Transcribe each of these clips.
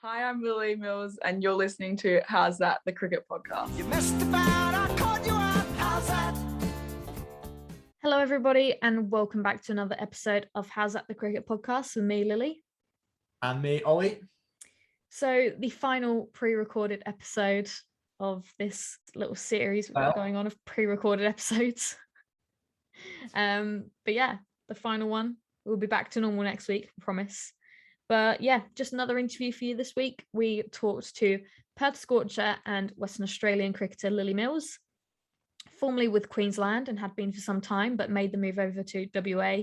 Hi, I'm Lilly Mills, and you're listening to How's That, the Cricket Podcast. You messed about, I caught you out. How's that? Hello, everybody, and welcome back to another episode of How's That, the Cricket Podcast with me, Lily. And me, Ollie. So, the final pre-recorded episode of this little series we've got going on of pre-recorded episodes. But yeah, the final one. We'll be back to normal next week, I promise. But yeah, just another interview for you this week. We talked to Perth Scorcher and Western Australian cricketer Lilly Mills, formerly with Queensland and had been for some time, but made the move over to WA.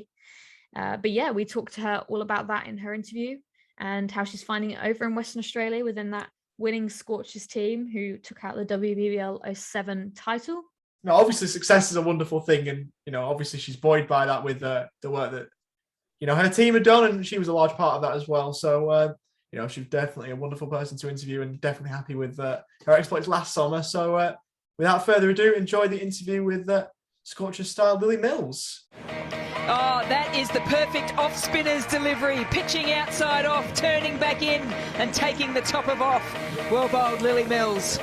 But yeah, we talked to her all about that in her interview and how she's finding it over in Western Australia within that winning Scorchers team who took out the WBBL 07 title. No, obviously success is a wonderful thing, and obviously she's buoyed by that with the work that her team had done, and she was a large part of that as well. So she's definitely a wonderful person to interview, and definitely happy with her exploits last summer. So without further ado, enjoy the interview with Scorcher style Lilly Mills. Oh, that is the perfect off-spinner's delivery. Pitching outside off, turning back in and taking the top of off. Well bowled, Lilly Mills.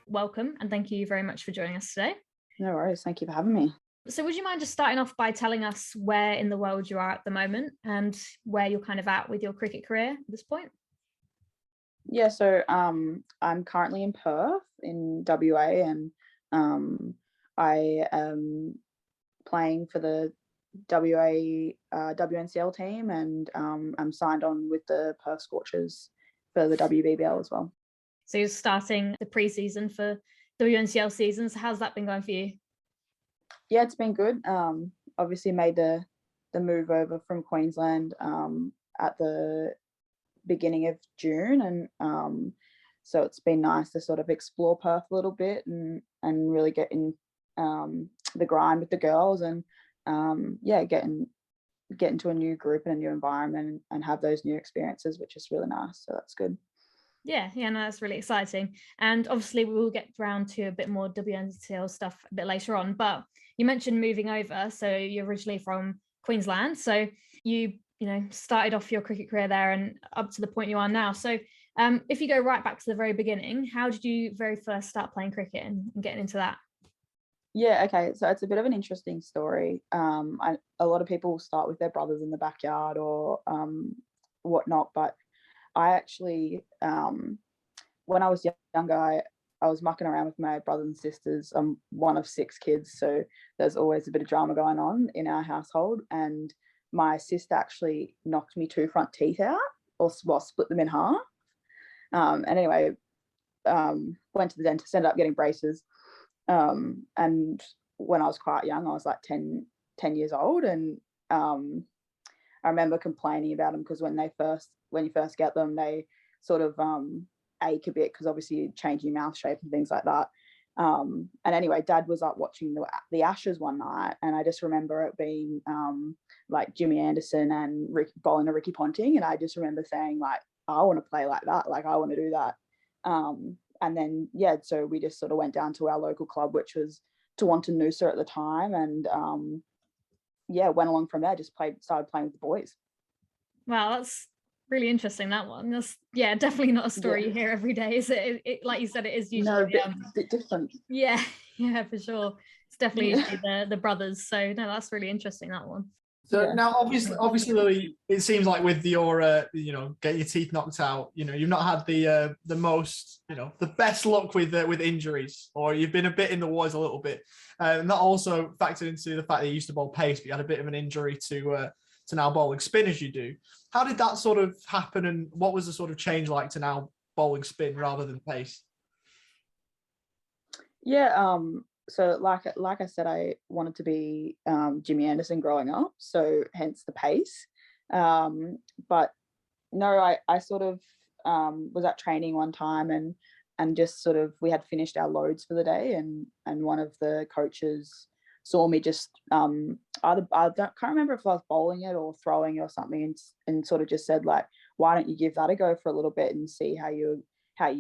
Welcome, and thank you very much for joining us today. No worries. Thank you for having me. So would you mind just starting off by telling us where in the world you are at the moment and where you're kind of at with your cricket career at this point? Yeah, so I'm currently in Perth in WA, and I am playing for the WNCL team, and I'm signed on with the Perth Scorchers for the WBBL as well. So you're starting the pre-season for WNCL season. So how's that been going for you? Yeah, it's been good. Obviously made the move over from Queensland at the beginning of June, and so it's been nice to sort of explore Perth a little bit and really get in the grind with the girls, and get into a new group and a new environment and have those new experiences, which is really nice. So that's good. Yeah, no, that's really exciting. And obviously we will get around to a bit more WNCL stuff a bit later on, but you mentioned moving over. So you're originally from Queensland. So you started off your cricket career there and up to the point you are now. So if you go right back to the very beginning, how did you very first start playing cricket and getting into that? Yeah, okay. So it's a bit of an interesting story. A lot of people start with their brothers in the backyard or whatnot, but I actually, when I was younger, I was mucking around with my brothers and sisters. I'm one of 6 kids, so there's always a bit of drama going on in our household. And my sister actually knocked me 2 front teeth out, or split them in half. And anyway, went to the dentist, ended up getting braces. And when I was quite young, I was like 10 years old, and I remember complaining about them because when you first get them, they sort of ache a bit because obviously you change your mouth shape and things like that. And anyway, Dad was up watching the Ashes one night, and I just remember it being like Jimmy Anderson and bowling to Ricky Ponting, and I just remember saying like, I want to play like that, like I want to do that. And then so we just sort of went down to our local club, which was Tawantin Noosa at the time, and went along from there. Just started playing with the boys. Wow, that's really interesting, that one. That's definitely not a story you hear every day, is it? It like you said, it is usually a bit different. Yeah, for sure. It's definitely usually the brothers. So no, that's really interesting, that one. So now, obviously, Lilly, it seems like with your, get your teeth knocked out, you've not had the most, the best luck with injuries, or you've been a bit in the wars a little bit. And that also factored into the fact that you used to bowl pace, but you had a bit of an injury to now bowling spin as you do. How did that sort of happen, and what was the sort of change like to now bowling spin rather than pace? Yeah, so like I said, I wanted to be Jimmy Anderson growing up, so hence the pace. But no, I sort of was at training one time and just sort of, we had finished our loads for the day, and one of the coaches saw me just I can't remember if I was bowling it or throwing it or something, and sort of just said like, why don't you give that a go for a little bit and see how you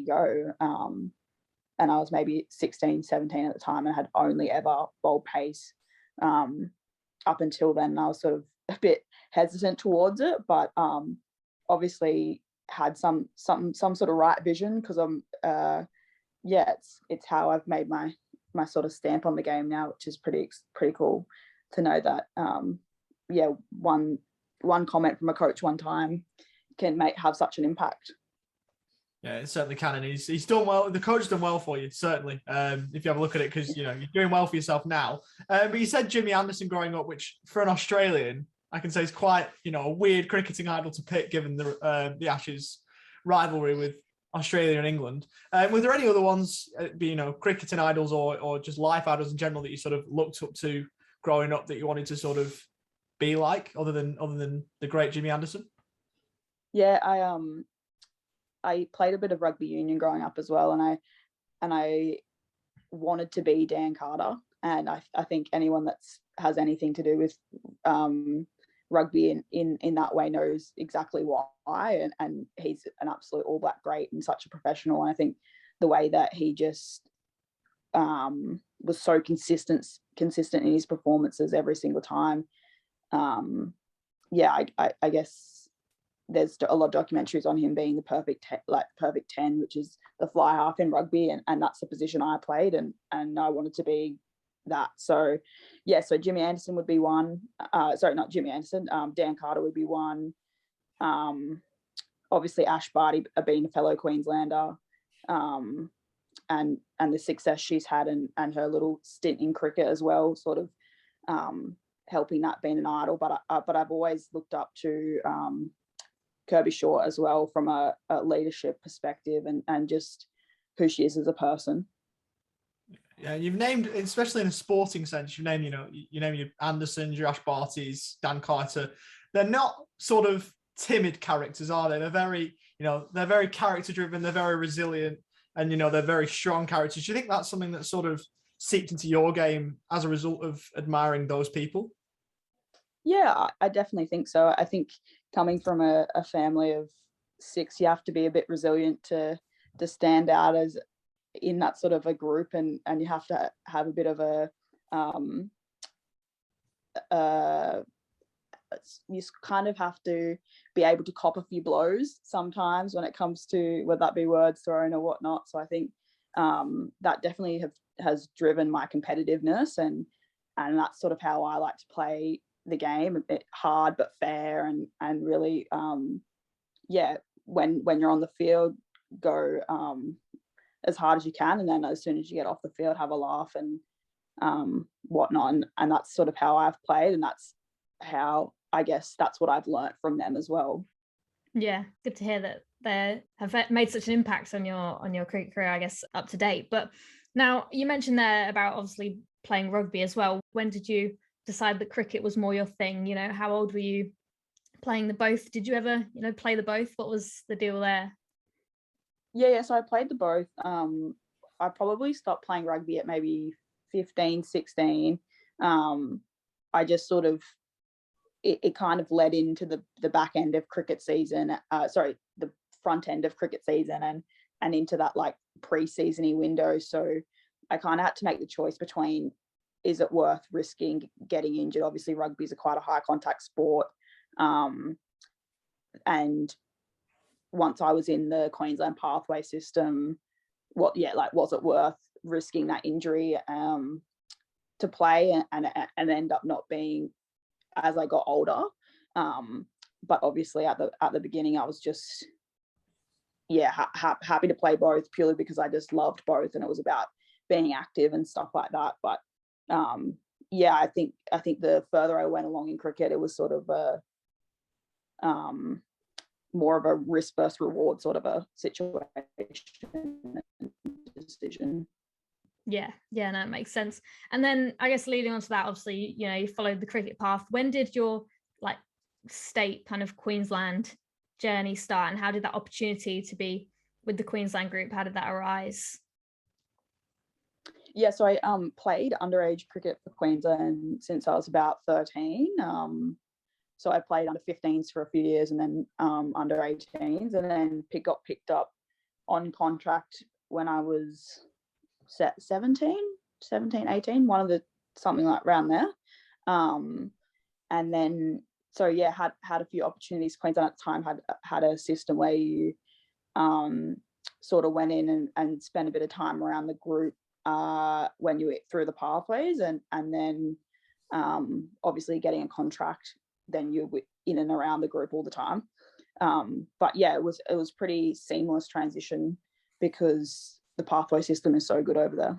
go. And I was maybe 16, 17 at the time, and had only ever bowled pace. Up until then, I was sort of a bit hesitant towards it, but obviously had some sort of right vision, because I'm yeah, it's how I've made my sort of stamp on the game now, which is pretty cool to know that yeah, one comment from a coach one time can have such an impact. Yeah, it certainly can, and he's done well. The coach's done well for you, certainly. If you have a look at it, because you're doing well for yourself now. But you said Jimmy Anderson growing up, which for an Australian, I can say is quite a weird cricketing idol to pick, given the Ashes rivalry with Australia and England. Were there any other ones, cricketing idols or just life idols in general that you sort of looked up to growing up that you wanted to sort of be like, other than the great Jimmy Anderson? Yeah, I played a bit of rugby union growing up as well, and I wanted to be Dan Carter, and I think anyone that has anything to do with rugby in that way knows exactly why, and he's an absolute All Black great and such a professional. And I think the way that he just was so consistent in his performances every single time. Yeah, I guess there's a lot of documentaries on him being the perfect 10, which is the fly half in rugby, and that's the position I played, and I wanted to be that. So yeah, so Jimmy Anderson would be one. Sorry, not Jimmy Anderson. Dan Carter would be one. Obviously Ash Barty, being a fellow Queenslander, and the success she's had, and her little stint in cricket as well, sort of helping that being an idol. But I've always looked up to Kirby Short as well, from a leadership perspective, and just who she is as a person. Yeah, you've named, especially in a sporting sense, you name your Andersons, your Ash Bartys, Dan Carter. They're not sort of timid characters, are they? They're very, they're very character driven. They're very resilient, and they're very strong characters. Do you think that's something that sort of seeped into your game as a result of admiring those people? Yeah, I definitely think so. I think coming from a family of 6, you have to be a bit resilient to stand out as in that sort of a group, and you have to have a bit of a you kind of have to be able to cop a few blows sometimes when it comes to whether that be words thrown or whatnot. So I think that definitely has driven my competitiveness, and that's sort of how I like to play the game, a bit hard but fair, and really yeah, when you're on the field, go as hard as you can, and then as soon as you get off the field, have a laugh and whatnot, and that's sort of how I've played, and that's how, I guess, that's what I've learnt from them as well. Yeah, good to hear that they have made such an impact on your cricket career, I guess, up to date. But now, you mentioned there about obviously playing rugby as well. When did you decide that cricket was more your thing? How old were you playing the both? Did you ever play the both? What was the deal there? Yeah, so I played the both. I probably stopped playing rugby at maybe 15, 16. I just sort of, it kind of led into the back end of cricket season, the front end of cricket season, and into that like pre-season-y window. So I kind of had to make the choice between, is it worth risking getting injured? Obviously rugby is quite a high contact sport. And once I was in the Queensland pathway system, was it worth risking that injury to play and end up not being as I got older? But obviously at the beginning, I was just happy to play both, purely because I just loved both, and it was about being active and stuff like that. But I think the further I went along in cricket, it was sort of a more of a risk versus reward sort of a situation decision. Yeah, no, it makes sense. And then I guess leading on to that, obviously, you followed the cricket path. When did your state kind of Queensland journey start, and how did that opportunity to be with the Queensland group, how did that arise? Yeah, so I played underage cricket for Queensland since I was about 13. So I played under 15s for a few years, and then under 18s, and then got picked up on contract when I was 17, 18, one of the, something like around there. And then so yeah, had a few opportunities. Queensland at the time had a system where you sort of went in and spent a bit of time around the group when you were through the pathways, and then obviously getting a contract, then you're in and around the group all the time. But yeah, it was pretty seamless transition because the pathway system is so good over there.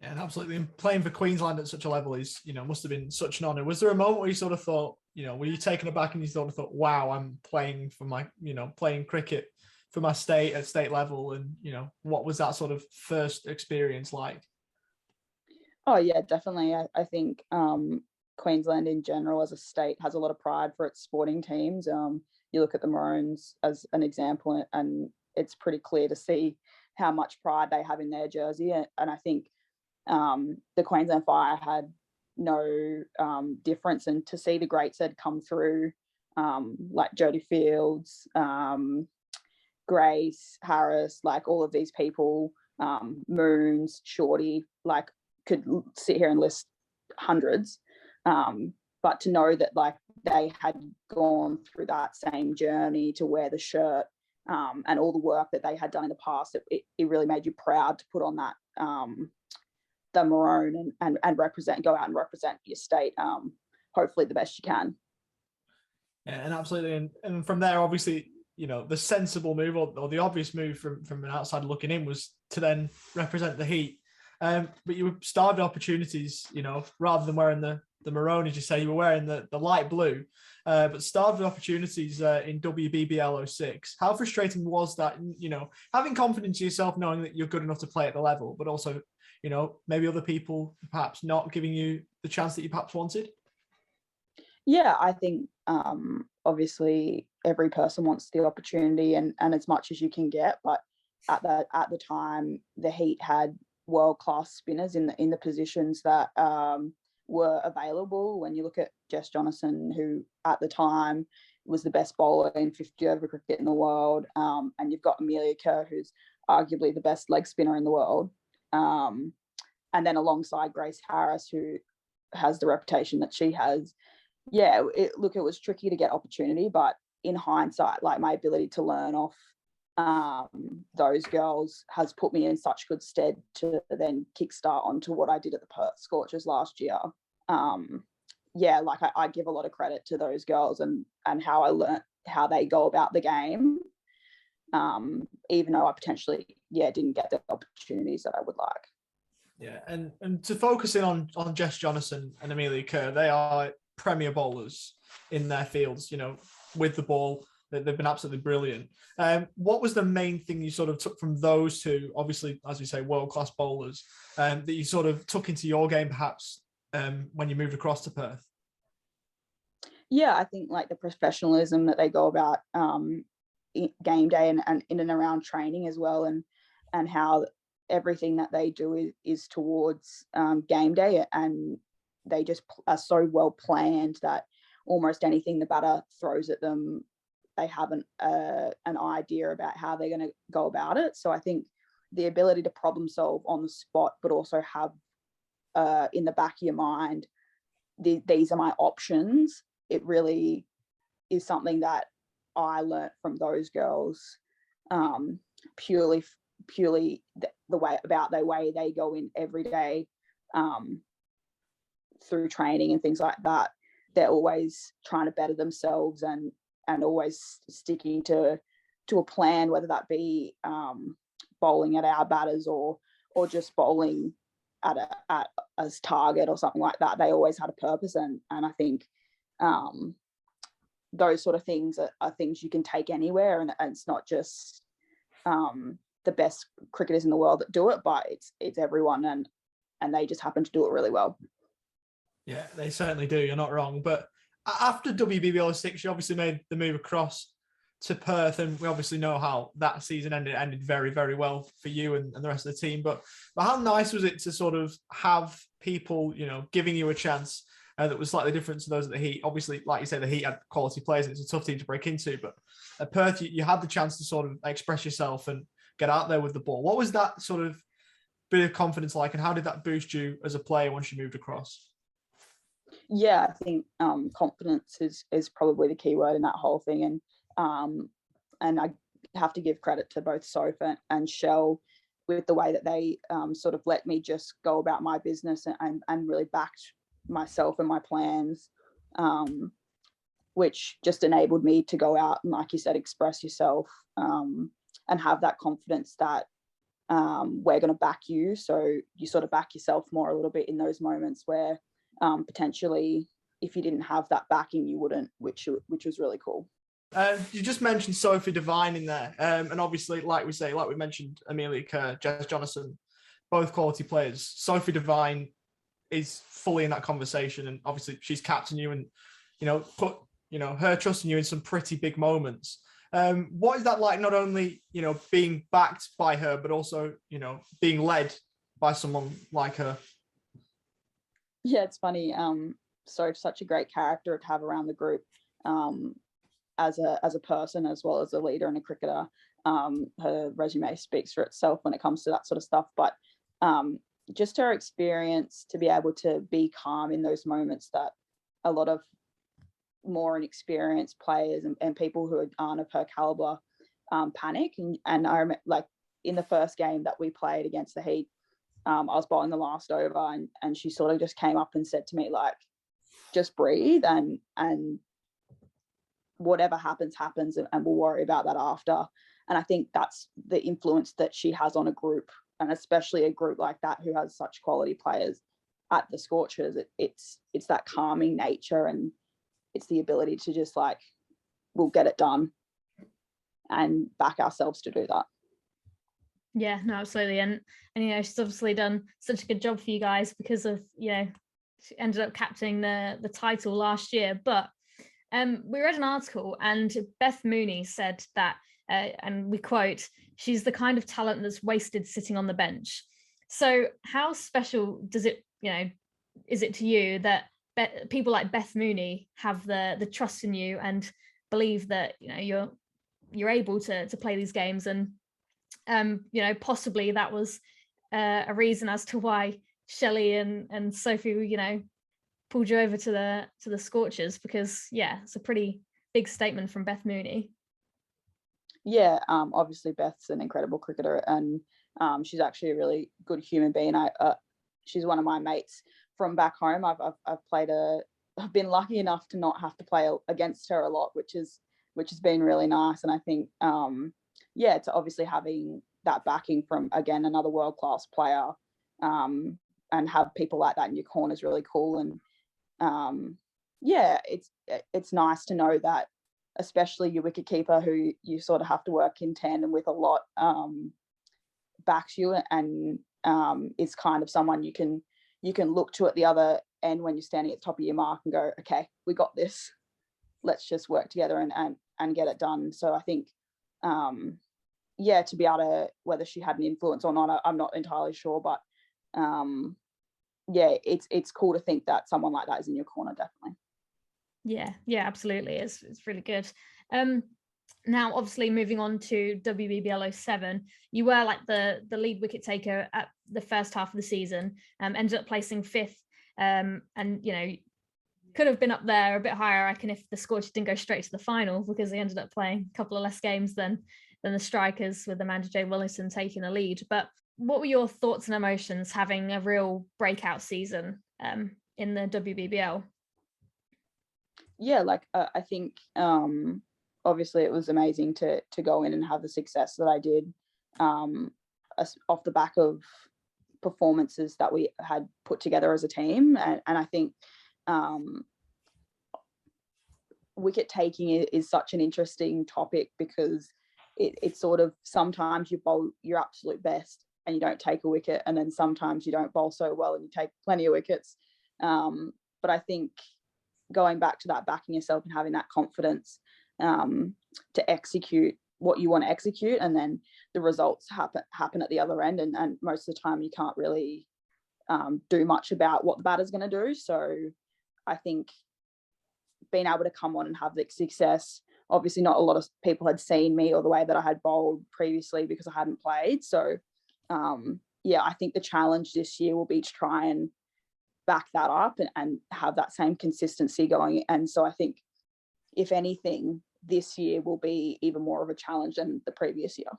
Yeah, and absolutely. And playing for Queensland at such a level is, must have been such an honour. Was there a moment where you sort of thought, were you taken aback and you sort of thought, wow, I'm playing for my, playing cricket for my state at state level? And, what was that sort of first experience like? Oh yeah, definitely. I think Queensland in general as a state has a lot of pride for its sporting teams. You look at the Maroons as an example, and it's pretty clear to see how much pride they have in their jersey. And I think the Queensland Fire had no difference, and to see the greats that had come through, like Jodie Fields, Grace, Harris, like all of these people, Moons, Shorty, like could sit here and list hundreds, but to know that like they had gone through that same journey to wear the shirt, and all the work that they had done in the past, it really made you proud to put on that the maroon and represent, go out and represent your state, hopefully the best you can. Yeah, and absolutely. And from there, obviously, the sensible move or the obvious move from an outside looking in was to then represent the Heat. But you were starved of opportunities, rather than wearing the maroon, as you say, you were wearing the light blue, but starved of opportunities in WBBL 06. How frustrating was that, having confidence in yourself, knowing that you're good enough to play at the level, but also, maybe other people perhaps not giving you the chance that you perhaps wanted? Yeah, I think obviously every person wants the opportunity and as much as you can get, but at the time the Heat had world-class spinners in the positions that were available. When you look at Jess Jonassen, who at the time was the best bowler in 50 over cricket in the world, and you've got Amelia Kerr, who's arguably the best leg spinner in the world, and then alongside Grace Harris, who has the reputation that she has. Yeah, it was tricky to get opportunity, but in hindsight, like my ability to learn off those girls has put me in such good stead to then kickstart onto what I did at the Perth Scorchers last year. Yeah, like I give a lot of credit to those girls and how I learnt how they go about the game, even though I potentially didn't get the opportunities that I would like. Yeah, and to focus in on Jess Jonassen and Amelia Kerr, they are premier bowlers in their fields, with the ball. They've been absolutely brilliant. What was the main thing you sort of took from those two, obviously, as you say, world-class bowlers, that you sort of took into your game perhaps when you moved across to Perth? Yeah, I think like the professionalism that they go about game day and in and around training as well, and how everything that they do is towards game day, and they just are so well planned that almost anything the batter throws at them, they have an idea about how they're going to go about it. So I think the ability to problem solve on the spot, but also have in the back of your mind, these are my options. It really is something that I learnt from those girls, purely the way they go in every day, through training and things like that. They're always trying to better themselves and always sticking to a plan, whether that be bowling at our batters or just bowling at as target or something like that. They always had a purpose, and I think those sort of things are things you can take anywhere, and it's not just the best cricketers in the world that do it, but it's everyone, and they just happen to do it really well. Yeah, they certainly do. You're not wrong. But after WBBL 06, you obviously made the move across to Perth, and we obviously know how that season ended. It ended very, very well for you and the rest of the team. But how nice was it to sort of have people, giving you a chance that was slightly different to those at the Heat? Obviously, like you say, the Heat had quality players, and it's a tough team to break into. But at Perth, you had the chance to sort of express yourself and get out there with the ball. What was that sort of bit of confidence like, and how did that boost you as a player once you moved across? Yeah, I think confidence is probably the key word in that whole thing, and I have to give credit to both Soph and Shell with the way that they sort of let me just go about my business and really backed myself and my plans, which just enabled me to go out and, like you said, express yourself, and have that confidence that we're going to back you. So you sort of back yourself more a little bit in those moments where potentially if you didn't have that backing, you wouldn't, which was really cool. You just mentioned Sophie Devine in there, and obviously, like we mentioned, Amelia Kerr, Jess Jonathan, both quality players. Sophie Devine is fully in that conversation, and obviously she's captained you and put her trust in you in some pretty big moments. What is that like? Not only being backed by her, but also being led by someone like her. Yeah, it's funny. So such a great character to have around the group. As a person as well as a leader and a cricketer. Her resume speaks for itself when it comes to that sort of stuff, but just her experience to be able to be calm in those moments that a lot of more inexperienced players and people who aren't of her caliber panic. And I remember, like, in the first game that we played against the Heat, I was bowling the last over and she sort of just came up and said to me, like, just breathe and whatever happens and we'll worry about that after. And I think that's the influence that she has on a group, and especially a group like that who has such quality players at the Scorchers. It's that calming nature, and it's the ability to just, like, we'll get it done and back ourselves to do that. Yeah, no, absolutely. And she's obviously done such a good job for you guys because of, she ended up captaining the title last year. But we read an article and Beth Mooney said that, and we quote, "She's the kind of talent that's wasted sitting on the bench." So how special is it to you that people like Beth Mooney have the trust in you and believe that you're able to play these games, and possibly that was a reason as to why Shelley and Sophie pulled you over to the Scorchers, because it's a pretty big statement from Beth Mooney. Yeah, obviously Beth's an incredible cricketer, and she's actually a really good human being. She's one of my mates from back home. I've been lucky enough to not have to play against her a lot, which has been really nice. And I think it's obviously having that backing from, again, another world-class player, and have people like that in your corner is really cool. And it's nice to know that, especially your wicketkeeper, who you sort of have to work in tandem with a lot, backs you and is kind of someone you can look to at the other end when you're standing at the top of your mark and go, okay, we got this. Let's just work together and get it done. So I think, to be able to, whether she had an influence or not, I'm not entirely sure, but it's cool to think that someone like that is in your corner, definitely. Yeah, absolutely. It's really good. Now, obviously, moving on to WBBL 07, you were like the lead wicket taker at the first half of the season, ended up placing 5th, and could have been up there a bit higher, I reckon, if the Scorchers didn't go straight to the final, because they ended up playing a couple of less games than the Strikers, with Amanda J. Willison taking the lead. But what were your thoughts and emotions having a real breakout season in the WBBL? Yeah, I think obviously it was amazing to go in and have the success that I did, off the back of performances that we had put together as a team. And I think wicket taking is such an interesting topic, because it's sort of, sometimes you bowl your absolute best and you don't take a wicket, and then sometimes you don't bowl so well and you take plenty of wickets. But I think going back to that, backing yourself and having that confidence to execute what you want to execute, and then the results happen at the other end, and most of the time you can't really do much about what the batter's going to do. So I think being able to come on and have the success, obviously not a lot of people had seen me or the way that I had bowled previously because I hadn't played. So I think the challenge this year will be to try and back that up and have that same consistency going. And so I think, if anything, this year will be even more of a challenge than the previous year.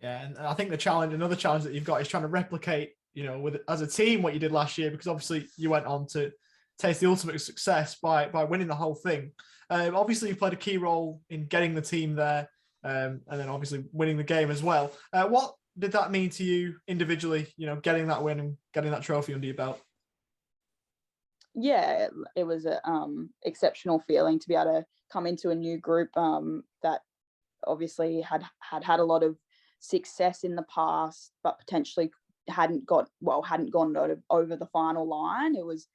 Yeah, and I think another challenge that you've got is trying to replicate, with as a team what you did last year, because obviously you went on to taste the ultimate success by winning the whole thing. Obviously, you played a key role in getting the team there, and then obviously winning the game as well. What did that mean to you individually? Getting that win and getting that trophy under your belt. Yeah, it was a exceptional feeling to be able to come into a new group that obviously had a lot of success in the past, but potentially hadn't gone over the final line. It was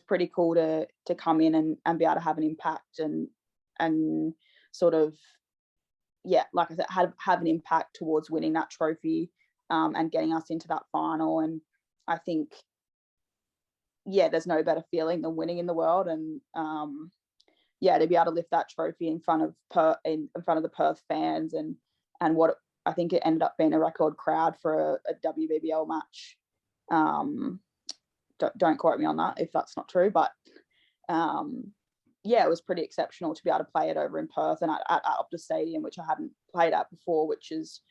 pretty cool to come in and be able to have an impact and sort of, yeah, like I said, have an impact towards winning that trophy and getting us into that final. And I think, yeah, there's no better feeling than winning in the world. And yeah, to be able to lift that trophy in front of the Perth fans and what I think it ended up being a record crowd for a WBBL match. Don't quote me on that if that's not true, but yeah, it was pretty exceptional to be able to play it over in Perth and at Optus Stadium, which I hadn't played at before, which is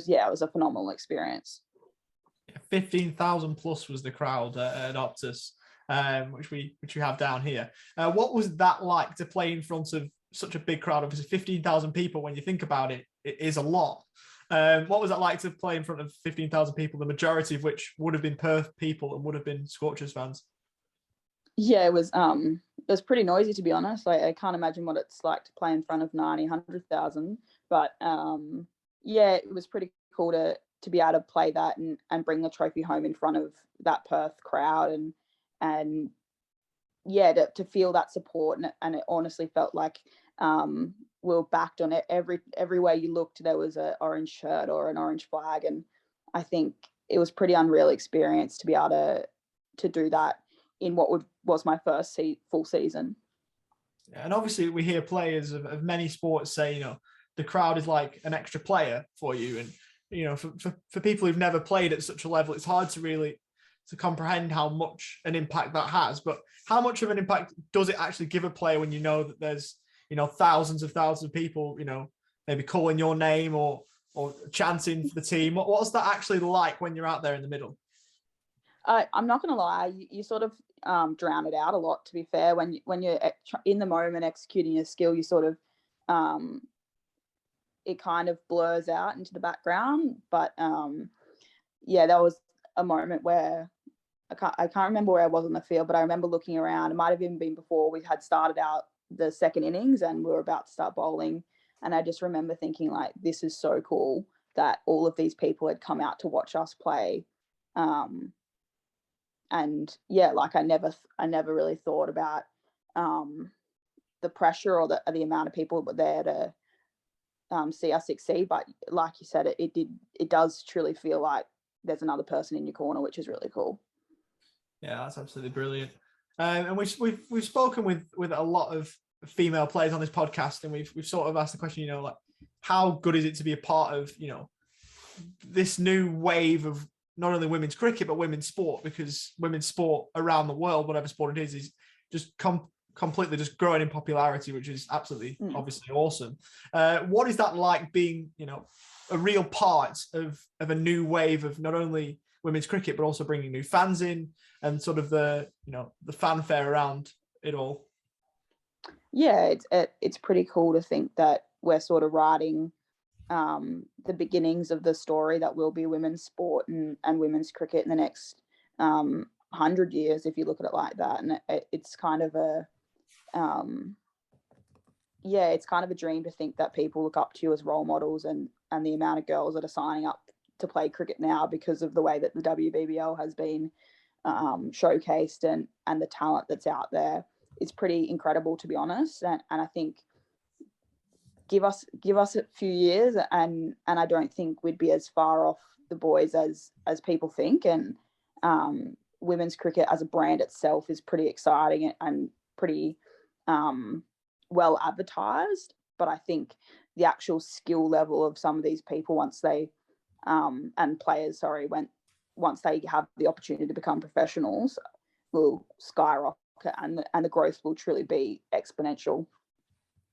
yeah, it was a phenomenal experience. 15,000 plus was the crowd at Optus, which we have down here. What was that like to play in front of such a big crowd? Obviously, 15,000 people, when you think about it, it is a lot. What was it like to play in front of 15,000 people, the majority of which would have been Perth people and would have been Scorchers fans? Yeah, it was pretty noisy, to be honest. Like, I can't imagine what it's like to play in front of 100,000. But yeah, it was pretty cool to be able to play that and bring the trophy home in front of that Perth crowd and yeah, to feel that support. And it honestly felt like we were backed on it. Everywhere you looked, there was an orange shirt or an orange flag. And I think it was pretty unreal experience to be able to do that in what was my first full season. And obviously we hear players of many sports say, the crowd is like an extra player for you. And, for people who've never played at such a level, it's hard to comprehend how much an impact that has. But how much of an impact does it actually give a player when you know that there's, thousands of people, maybe calling your name or chanting for the team? What's that actually like when you're out there in the middle? I'm not going to lie, you sort of drown it out a lot, to be fair. When you're in the moment executing your skill, you sort of it kind of blurs out into the background. But yeah, that was a moment where I can't remember where I was on the field, but I remember looking around. It might have even been before we had started out the second innings and we were about to start bowling. And I just remember thinking, like, this is so cool that all of these people had come out to watch us play. And yeah, like I never really thought about the pressure or the amount of people that were there to see us succeed. But like you said, it does truly feel like there's another person in your corner, which is really cool. Yeah, that's absolutely brilliant. And we've spoken with a lot of female players on this podcast, and we've sort of asked the question, like, how good is it to be a part of, this new wave of not only women's cricket but women's sport? Because women's sport around the world, whatever sport it is just completely just growing in popularity, which is absolutely obviously awesome. What is that like being, a real part of a new wave of not only women's cricket but also bringing new fans in and sort of the fanfare around it all? Yeah, it's pretty cool to think that we're sort of writing the beginnings of the story that will be women's sport and women's cricket in the next 100 years, if you look at it like that. And it's kind of it's kind of a dream to think that people look up to you as role models, and the amount of girls that are signing up to play cricket now because of the way that the WBBL has been showcased and the talent that's out there is pretty incredible, to be honest. And I think give us a few years and I don't think we'd be as far off the boys as people think. And women's cricket as a brand itself is pretty exciting and pretty well advertised. But I think the actual skill level of some of these people once they have the opportunity to become professionals, will skyrocket, and the growth will truly be exponential.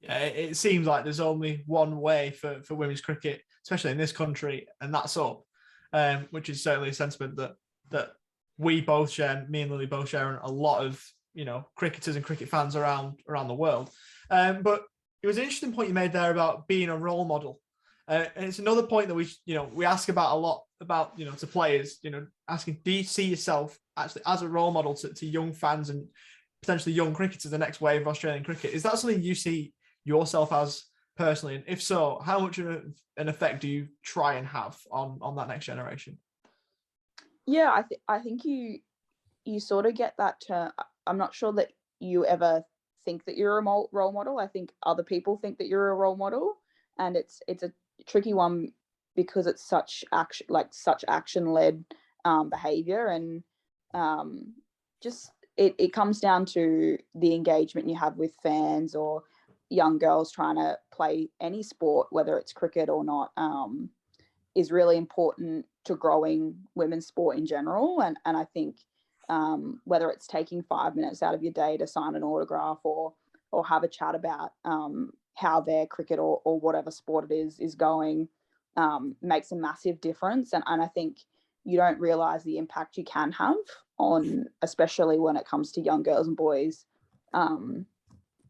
Yeah, it seems like there's only one way for women's cricket, especially in this country, and that's up, which is certainly a sentiment that we both share, me and Lily both share, and a lot of cricketers and cricket fans around the world. But it was an interesting point you made there about being a role model, and it's another point that we ask about a lot about to players, asking, do you see yourself actually as a role model to young fans and potentially young cricketers, the next wave of Australian cricket? Is that something you see yourself as personally, and if so, how much of an effect do you try and have on that next generation? Yeah, I think you sort of get that term. I'm not sure that you ever think that you're a role model. I think other people think that you're a role model, and it's a tricky one because it's such action led behavior, and just it comes down to the engagement you have with fans or young girls trying to play any sport, whether it's cricket or not, is really important to growing women's sport in general. And I think whether it's taking 5 minutes out of your day to sign an autograph or have a chat about how their cricket or whatever sport it is going, makes a massive difference. And I think you don't realize the impact you can have on, especially when it comes to young girls and boys,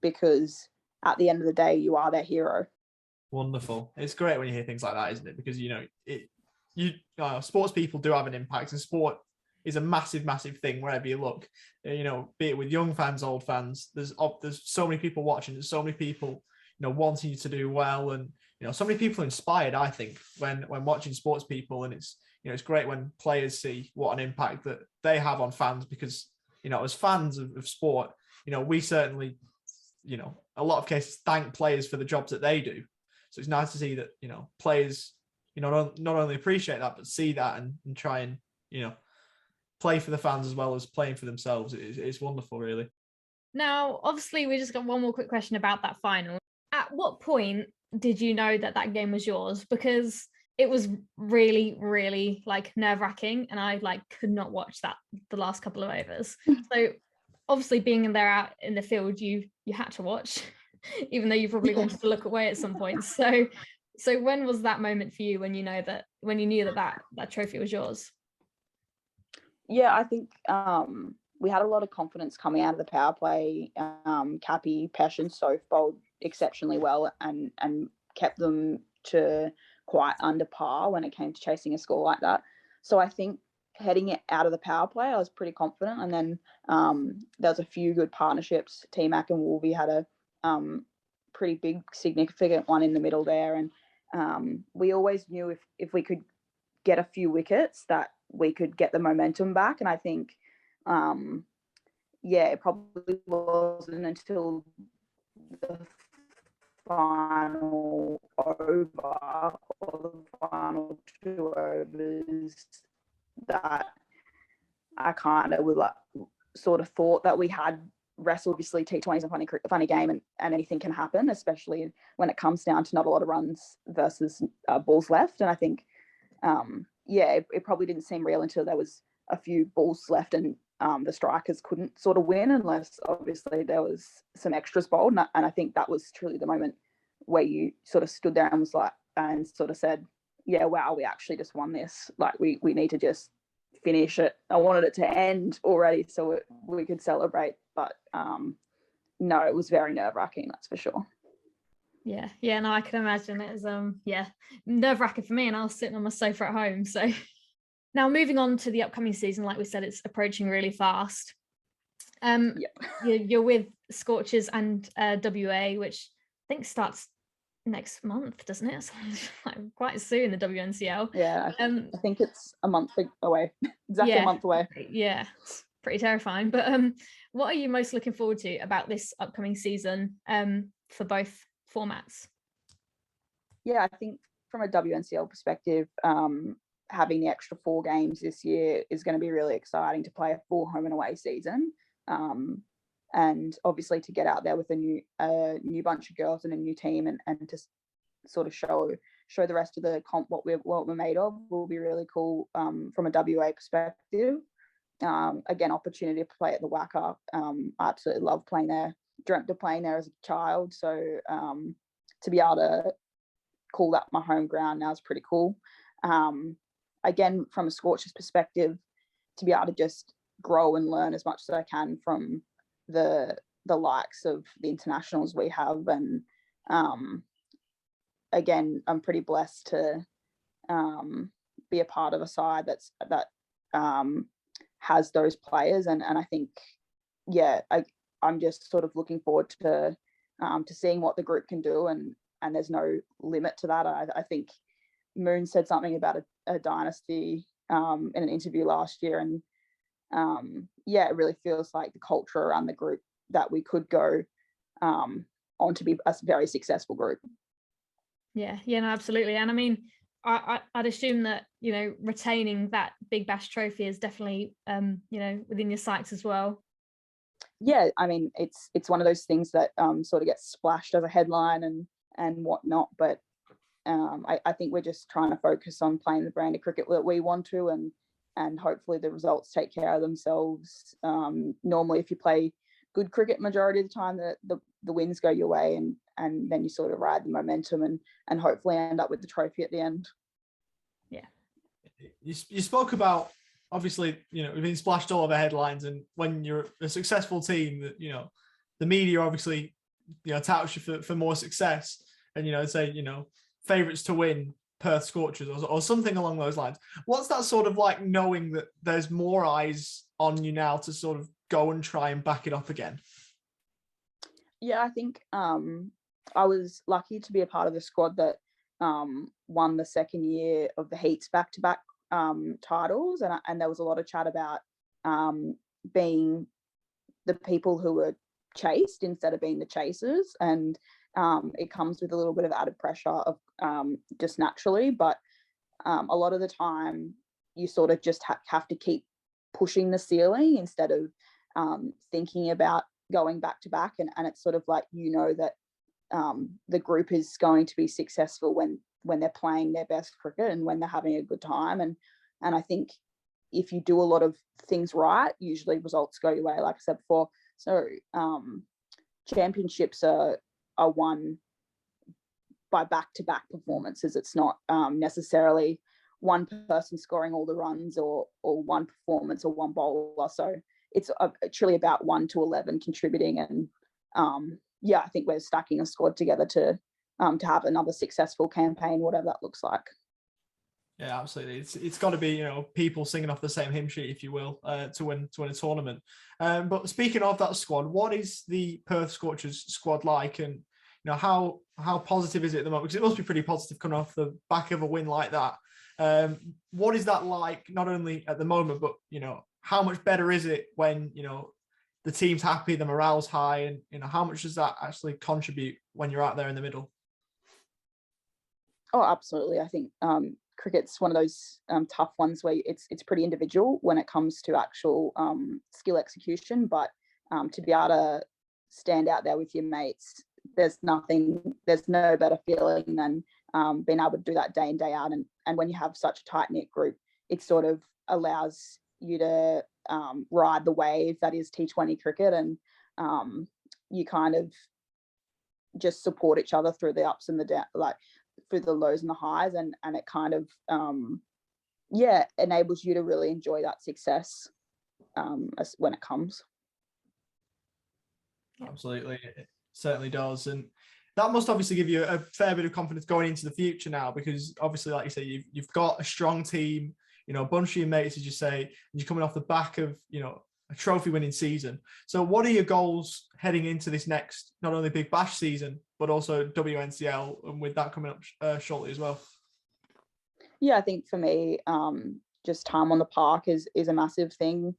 because at the end of the day, you are their hero. Wonderful. It's great when you hear things like that, isn't it? Because sports people do have an impact, and sport is a massive, massive thing wherever you look. Be it with young fans, old fans. There's so many people watching. There's so many people wanting you to do well, and so many people are inspired, I think, when watching sports people. And it's it's great when players see what an impact that they have on fans, because as fans of sport, we certainly a lot of cases thank players for the jobs that they do. So it's nice to see that players not only appreciate that, but see that and try and play for the fans as well as playing for themselves. It's wonderful, really. Now, obviously, we just got one more quick question about that final. At what point did you know that game was yours? Because it was really, really nerve-wracking, and I could not watch the last couple of overs. So obviously, being there out in the field, you had to watch, even though you probably wanted to look away at some point. So when was that moment for you when you knew that trophy was yours? Yeah, I think we had a lot of confidence coming out of the power play. Cappy, Pesh and Soph bowled exceptionally well and kept them to quite under par when it came to chasing a score like that. So I think heading it out of the power play, I was pretty confident. And then there was a few good partnerships. T-Mac and Wolvie had a pretty big, significant one in the middle there. And we always knew if we could get a few wickets that we could get the momentum back. And I think, it probably wasn't until the final over or the final 2 overs that I kind of sort of thought that we had wrestled. Obviously, T20 is a funny game, and anything can happen, especially when it comes down to not a lot of runs versus balls left. And I think, it probably didn't seem real until there was a few balls left and the strikers couldn't sort of win unless obviously there was some extras bowled. And I think that was truly the moment where you sort of stood there and sort of said, yeah, wow, we actually just won this. We need to just finish it. I wanted it to end already so we could celebrate. But no, it was very nerve-wracking, that's for sure. Yeah, no, I can imagine it was nerve-wracking for me, and I was sitting on my sofa at home. So now moving on to the upcoming season, like we said, it's approaching really fast. You're with Scorchers and WA, which I think starts next month, doesn't it? Quite soon, the WNCL. Yeah, I think it's a month away. Exactly a month away. Yeah, it's pretty terrifying. But what are you most looking forward to about this upcoming season for both formats? Yeah, I think from a WNCL perspective, having the extra 4 games this year is going to be really exciting to play a full home and away season. And obviously to get out there with a new bunch of girls and a new team and to sort of show the rest of the comp what we're made of will be really cool from a WA perspective. again, opportunity to play at the Wacker. I absolutely love playing there. Dreamt of playing there as a child. So to be able to call that my home ground now is pretty cool. Again, from a Scorchers perspective, to be able to just grow and learn as much as I can from the likes of the internationals we have. And again, I'm pretty blessed to be a part of a side that has those players. And I think, yeah, I'm just sort of looking forward to seeing what the group can do. And there's no limit to that. I think Moon said something about a dynasty in an interview last year. And yeah, it really feels like the culture around the group that we could go on to be a very successful group. Yeah, no, absolutely. And I mean, I'd assume that, you know, retaining that Big Bash trophy is definitely, you know, within your sights as well. Yeah, I mean, it's one of those things that sort of gets splashed as a headline and whatnot. But I think we're just trying to focus on playing the brand of cricket that we want to, and hopefully the results take care of themselves. Normally, if you play good cricket majority of the time, the wins go your way, and then you sort of ride the momentum and hopefully end up with the trophy at the end. Yeah. You spoke about, obviously, you know, we've been splashed all over headlines, and when you're a successful team, that, you know, the media obviously, you know, touts you for more success, and, you know, say, you know, favourites to win, Perth Scorchers, or something along those lines. What's that sort of like, knowing that there's more eyes on you now to sort of go and try and back it up again? Yeah, I think I was lucky to be a part of the squad that won the second year of the Heats back-to-back titles, and there was a lot of chat about being the people who were chased instead of being the chasers, and it comes with a little bit of added pressure of just naturally, but a lot of the time you sort of just have to keep pushing the ceiling instead of thinking about going back to back, and it's sort of like, you know, that the group is going to be successful when they're playing their best cricket and when they're having a good time, and I think if you do a lot of things right, usually results go your way, like I said before. So championships are won by back-to-back performances. It's not necessarily one person scoring all the runs or one performance or one bowler. So it's truly about 1 to 11 contributing, and yeah, I think we're stacking a squad together to have another successful campaign, whatever that looks like. Yeah, absolutely. It's got to be, you know, people singing off the same hymn sheet, if you will, to win a tournament. But speaking of that squad, what is the Perth Scorchers squad like, and, you know, how positive is it at the moment? Because it must be pretty positive coming off the back of a win like that. What is that like, not only at the moment, but, you know, how much better is it when, you know, the team's happy, the morale's high, and, you know, how much does that actually contribute when you're out there in the middle? Oh, absolutely. I think cricket's one of those tough ones where it's pretty individual when it comes to actual skill execution, but to be able to stand out there with your mates, there's no better feeling than being able to do that day in, day out. And when you have such a tight-knit group, it sort of allows you to ride the wave that is T20 cricket, and you kind of just support each other through the ups and the downs, like through the lows and the highs, and it kind of enables you to really enjoy that success when it comes. Absolutely, it certainly does, and that must obviously give you a fair bit of confidence going into the future now, because obviously, like you say, you've got a strong team, you know, a bunch of your mates, as you say, and you're coming off the back of, you know, a trophy winning season. So what are your goals heading into this next, not only Big Bash season, but also WNCL, and with that coming up shortly as well? Yeah, I think for me, just time on the park is a massive thing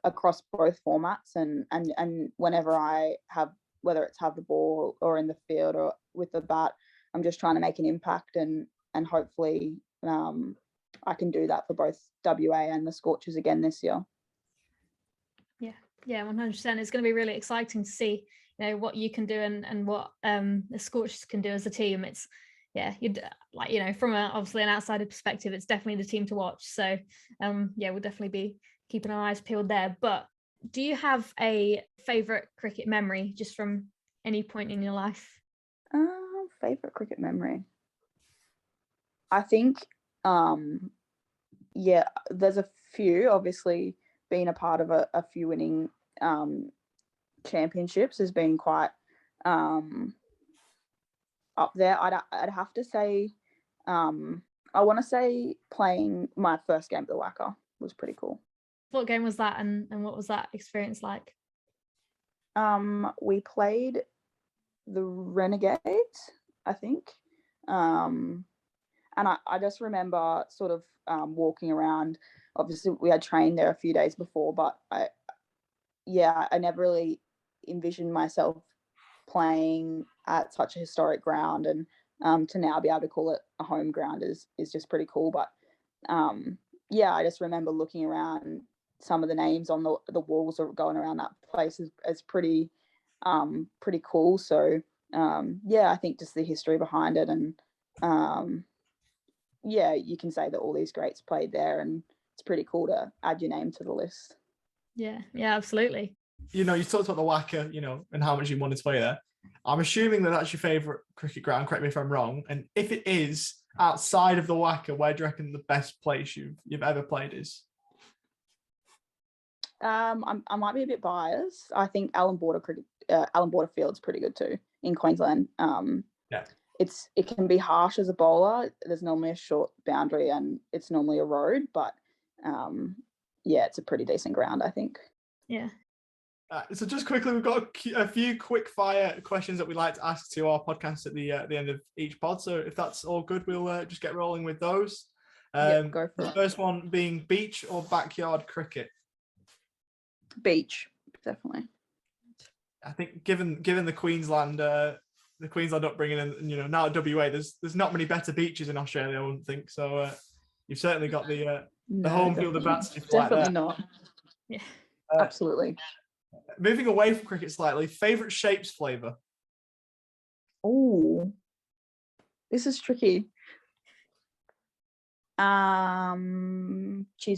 across both formats, and whenever I have, whether it's have the ball or in the field or with the bat, I'm just trying to make an impact, and hopefully I can do that for both WA and the Scorchers again this year. Yeah, 100%. It's going to be really exciting to see, you know, what you can do and what the Scorchers can do as a team. It's yeah, you'd like, you know, from obviously an outsider perspective, it's definitely the team to watch. So yeah, we'll definitely be keeping our eyes peeled there. But do you have a favorite cricket memory just from any point in your life? Favorite cricket memory. I think, yeah, there's a few. Obviously, being a part of a few winning championships has been quite up there. I'd have to say, I want to say playing my first game at the Wacker was pretty cool. What game was that, and what was that experience like? We played the Renegades, I think. And I just remember sort of walking around. Obviously, we had trained there a few days before, but I never really envisioned myself playing at such a historic ground, and to now be able to call it a home ground is just pretty cool. But yeah, I just remember looking around. Some of the names on the walls are going around that place is pretty cool. So yeah, I think just the history behind it, and yeah, you can say that all these greats played there, and it's pretty cool to add your name to the list. Yeah, absolutely. You know, you talked about the Wacker, you know, and how much you wanted to play there. I'm assuming that that's your favourite cricket ground. Correct me if I'm wrong. And if it is outside of the Wacker, where do you reckon the best place you've ever played is? I might be a bit biased. I think Allan Border Field's pretty good too in Queensland. Yeah. It can be harsh as a bowler. There's normally a short boundary and it's normally a road, but yeah, it's a pretty decent ground, I think. Yeah. So just quickly, we've got a few quick fire questions that we like to ask to our podcast at the end of each pod. So if that's all good, we'll just get rolling with those. Go for the it. First one being beach or backyard cricket. Beach, definitely. I think given the Queensland upbringing, and you know, now at WA, there's not many better beaches in Australia, I wouldn't think. So you've certainly got the home field advantage. Definitely not. Yeah, absolutely. Moving away from cricket slightly, favorite shapes flavor. Oh, this is tricky. Cheese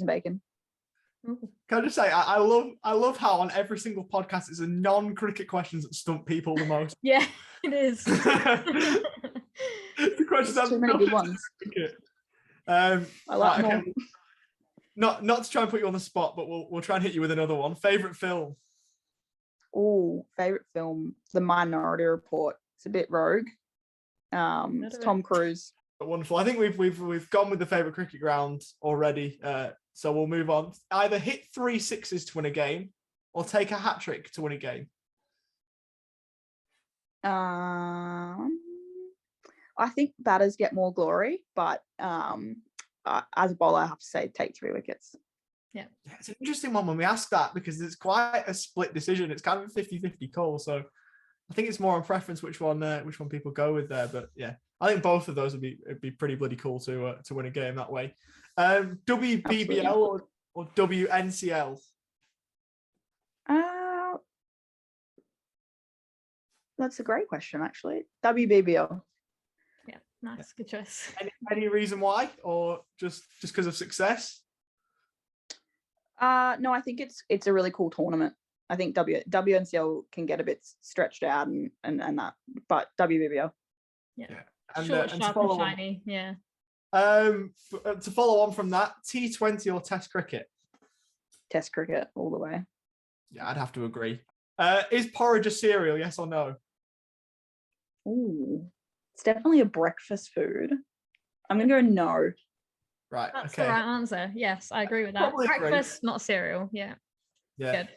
and bacon. Can I just say, I love how on every single podcast it's a non-cricket questions that stump people the most. Yeah, it is. The questions have too many good ones. I like more. Okay. Not to try and put you on the spot, but we'll try and hit you with another one. Favorite film? Oh, favorite film, The Minority Report. It's a bit rogue. It's Tom Cruise. Wonderful. I think we've gone with the favorite cricket ground already. So we'll move on. Either hit 3 sixes to win a game, or take a hat trick to win a game. I think batters get more glory, but as a bowler, I have to say take 3 wickets. Yeah, it's an interesting one when we ask that, because it's quite a split decision. It's kind of a 50-50 call. So I think it's more on preference which one people go with there. But yeah, I think both of those would be pretty bloody cool to win a game that way. WBBL or WNCL? That's a great question, actually. WBBL. Yeah, nice, good choice. Any reason why, or just because of success? No, I think it's a really cool tournament. I think WNCL can get a bit stretched out and that, but WBBL. Yeah. And, short, and sharp, and shiny. Yeah. To follow on from that, T20 or Test cricket? Test cricket all the way. Yeah, I'd have to agree. Is porridge a cereal? Yes or no? Ooh, it's definitely a breakfast food. I'm gonna go no. Right. That's okay. the right answer. Yes, I agree with that. Probably Breakfast, not cereal. Yeah. Yeah. Good.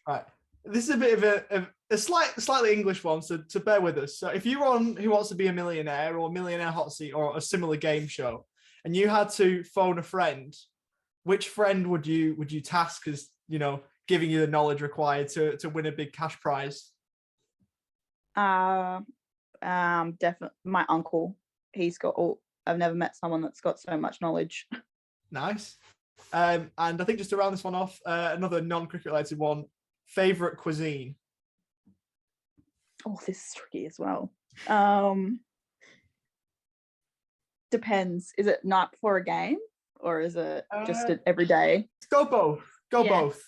Right. This is a bit of a slightly English one, so to bear with us. So if you were on Who Wants to Be a Millionaire or Millionaire Hot Seat or a similar game show, and you had to phone a friend, which friend would you task as, you know, giving you the knowledge required to win a big cash prize? Definitely my uncle. He's got all. I've never met someone that's got so much knowledge. Nice. And I think just to round this one off, another non-cricket related one. Favorite cuisine? Oh, this is tricky as well. depends. Is it night before a game or is it just Uh, every day? Go both. Go Yeah. both.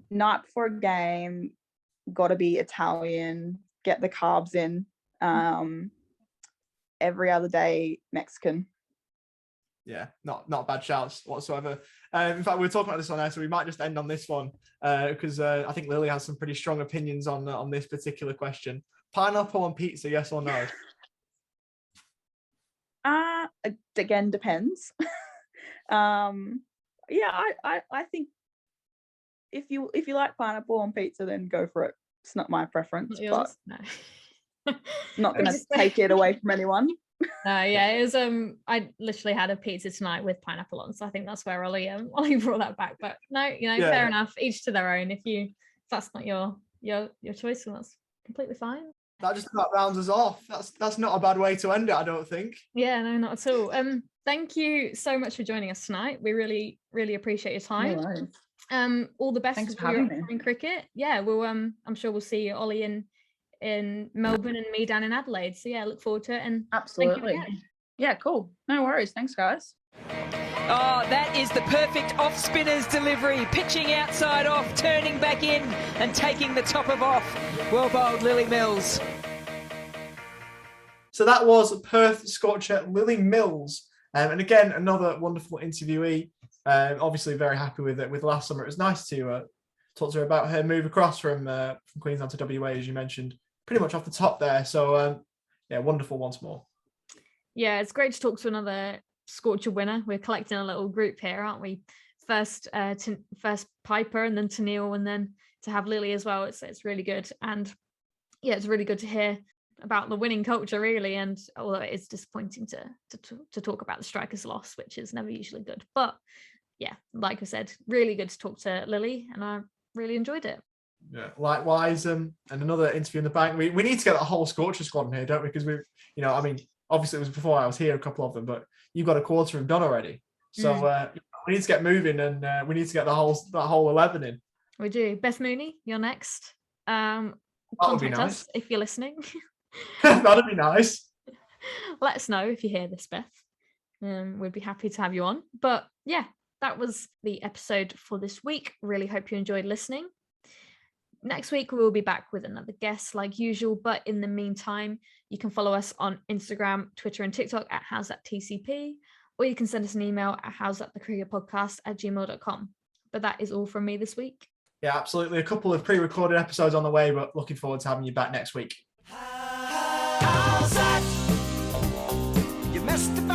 Night before a game, got to be Italian. Get the carbs in. Every other day, Mexican. Yeah, not bad shouts whatsoever. In fact, we were talking about this on air, so we might just end on this one because I think Lily has some pretty strong opinions on this particular question. Pineapple on pizza, yes or no? Again, depends. Yeah, I think if you like pineapple on pizza, then go for it. It's not my preference, Not but yours? No. not gonna Just- take it away from anyone. Yeah, it was I literally had a pizza tonight with pineapple on, so I think that's where Ollie brought that back. But no, Yeah. fair enough. Each to their own. If that's not your choice, then that's completely fine. That just about rounds us off. That's not a bad way to end it, I don't think. Yeah, no, not at all. Thank you so much for joining us tonight. We really, really appreciate your time. No worries. All the best Thanks for for your having me. upcoming cricket. Yeah, we'll I'm sure we'll see Ollie in Melbourne and me down in Adelaide. So yeah, look forward to it. And Absolutely. again. Yeah, cool. No worries. Thanks, guys. Oh, that is the perfect off spinner's delivery. Pitching outside off, turning back in and taking the top of off. Well bowled, Lilly Mills. So that was Perth scorcher Lilly Mills. And again, another wonderful interviewee. Obviously very happy with it. With last summer, it was nice to talk to her about her move across from Queensland to WA, as you mentioned, pretty much off the top there. So yeah, wonderful once more. Yeah, it's great to talk to another Scorcher winner. We're collecting a little group here, aren't we? First Piper, and then to Neil, and then to have Lily as well. It's really good, and yeah, it's really good to hear about the winning culture, really. And although it is disappointing to talk about the strikers' loss, which is never usually good, but yeah, like I said, really good to talk to Lily, and I really enjoyed it. Yeah, likewise. And another interview in the bank. We need to get the whole Scorcher squad in here, don't we? Because I mean, obviously it was before I was here, a couple of them, but you've got a quarter of them done already. So we need to get moving, and we need to get that whole 11 in. We do. Beth Mooney, you're next. That would be Contact nice. us if you're listening. That'd be nice. Let us know if you hear this, Beth. We'd be happy to have you on. But yeah, that was the episode for this week. Really hope you enjoyed listening. Next week, we will be back with another guest like usual. But in the meantime, you can follow us on Instagram, Twitter, and TikTok at howsthatTCP, or you can send us an email at howsthatthecricketpodcast@gmail.com. But that is all from me this week. Yeah, absolutely. A couple of pre-recorded episodes on the way, but looking forward to having you back next week. How's that? You messed about.